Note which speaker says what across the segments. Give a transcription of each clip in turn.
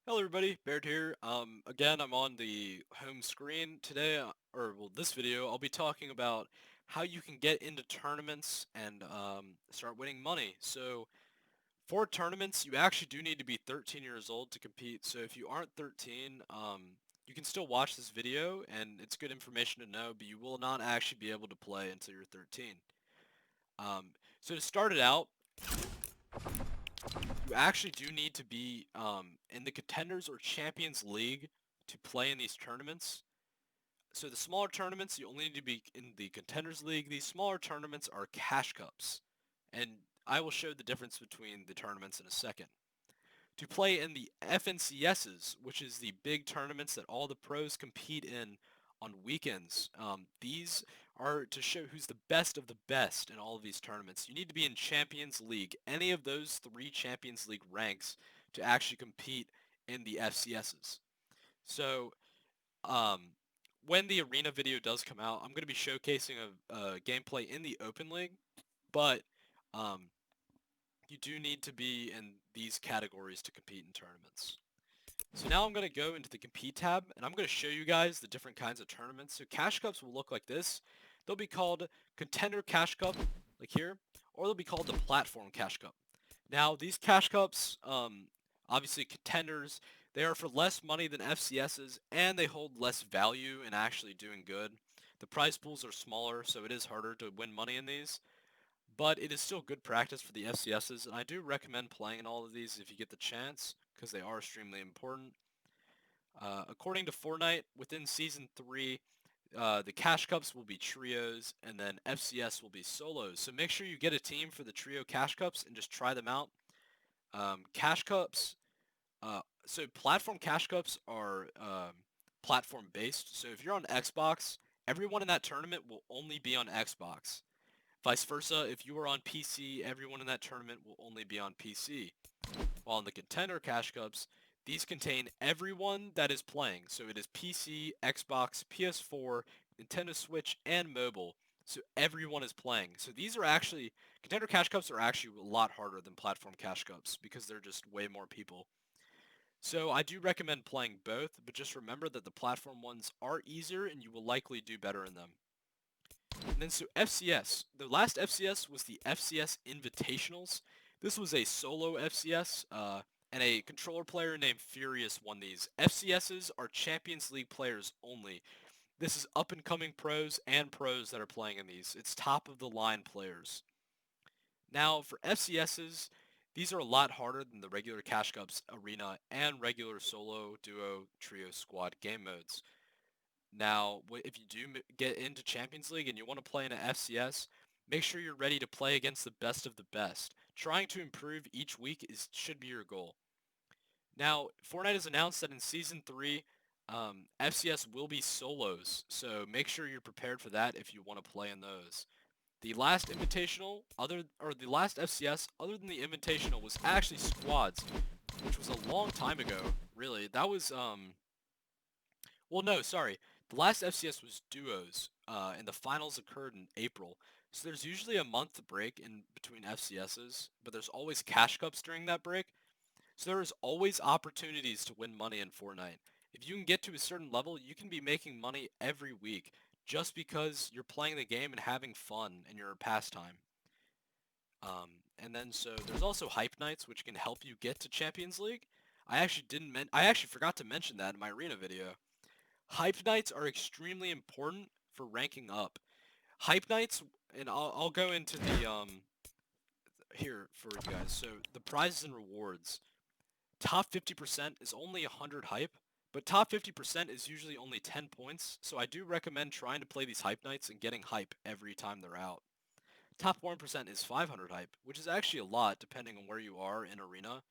Speaker 1: Hello everybody, Baird here. Again, I'm on the home screen today, this video, I'll be talking about how you can get into tournaments and start winning money. So, for tournaments, you actually do need to be 13 years old to compete. So if you aren't 13, you can still watch this video, and it's good information to know, but you will not actually be able to play until you're 13. So to start it out, you actually do need to be in the Contenders or Champions League to play in these tournaments. So the smaller tournaments, you only need to be in the Contenders League. These smaller tournaments are cash cups, and I will show the difference between the tournaments in a second. To play in the FNCSs, which is the big tournaments that all the pros compete in on weekends, these are to show who's the best of the best in all of these tournaments. You need to be in Champions League, any of those three Champions League ranks to actually compete in the FCSs. So, um, when the arena video does come out, I'm going to be showcasing a gameplay in the Open League, but um, you do need to be in these categories to compete in tournaments. So now I'm going to go into the compete tab, and I'm going to show you guys the different kinds of tournaments. So cash cups will look like this. They'll be called Contender Cash Cup, like here, or they'll be called the Platform Cash Cup. Now these cash cups, obviously contenders, they are for less money than FCSs, and they hold less value in actually doing good. The prize pools are smaller, so it is harder to win money in these, but it is still good practice for the FCSs, and I do recommend playing in all of these if you get the chance, because they are extremely important. According to Fortnite, within Season 3, the Cash Cups will be trios, and then FCS will be solos. So make sure you get a team for the trio Cash Cups and just try them out. Cash Cups, so platform Cash Cups are platform based. So if you're on Xbox, everyone in that tournament will only be on Xbox. Vice versa, if you are on PC, everyone in that tournament will only be on PC. While in the Contender Cash Cups, these contain everyone that is playing. So it is PC, Xbox, PS4, Nintendo Switch, and mobile. So everyone is playing. So these are actually, Contender Cash Cups are actually a lot harder than Platform Cash Cups because they're just way more people. So I do recommend playing both, but just remember that the platform ones are easier and you will likely do better in them. And then so FCS. The last FCS was the FCS Invitationals. This was a solo FCS, and a controller player named Furious won these. FCSs are Champions League players only. This is up-and-coming pros and pros that are playing in these. It's top-of-the-line players. Now, for FCSs, these are a lot harder than the regular Cash Cups, Arena, and regular solo, duo, trio, squad game modes. Now, if you do get into Champions League and you want to play in an FCS, make sure you're ready to play against the best of the best. Trying to improve each week should be your goal. Now, Fortnite has announced that in Season 3, FCS will be solos, so make sure you're prepared for that if you want to play in those. The last Invitational, the last FCS, other than the Invitational, was actually squads, which was a long time ago, really. That was, well, no, sorry. The last FCS was duos, and the finals occurred in April. So there's usually a month break in between FCSs, but there's always cash cups during that break. So there is always opportunities to win money in Fortnite. If you can get to a certain level, you can be making money every week just because you're playing the game and having fun in your pastime. And then so there's also hype nights, which can help you get to Champions League. I actually forgot to mention that in my arena video. Hype nights are extremely important for ranking up. Hype nights, and I'll go into the here for you guys. So the prizes and rewards. Top 50% is only 100 hype, but top 50% is usually only 10 points. So I do recommend trying to play these hype nights and getting hype every time they're out. Top 1% is 500 hype, which is actually a lot depending on where you are in arena.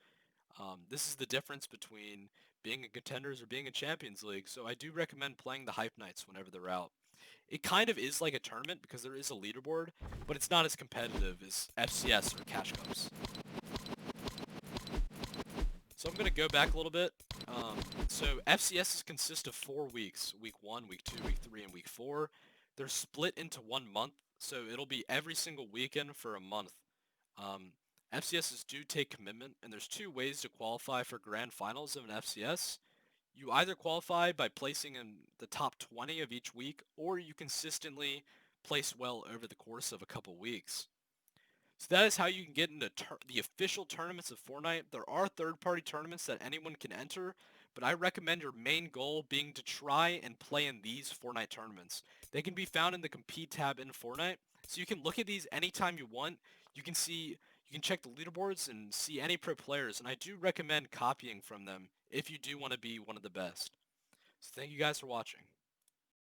Speaker 1: This is the difference between being a contenders or being a Champions League, so I do recommend playing the hype nights whenever they're out. It kind of is like a tournament because there is a leaderboard, but it's not as competitive as FCS or Cash Cups. So I'm going to go back a little bit. So FCSs consist of 4 weeks, week 1, week 2, week 3, and week 4. They're split into 1 month, so it'll be every single weekend for a month. Um, FCSs do take commitment, and there's two ways to qualify for grand finals of an FCS. You either qualify by placing in the top 20 of each week, or you consistently place well over the course of a couple weeks. So that is how you can get into the official tournaments of Fortnite. There are third-party tournaments that anyone can enter, but I recommend your main goal being to try and play in these Fortnite tournaments. They can be found in the Compete tab in Fortnite, so you can look at these anytime you want. You can check the leaderboards and see any pro players, and I do recommend copying from them if you do want to be one of the best. So thank you guys for watching.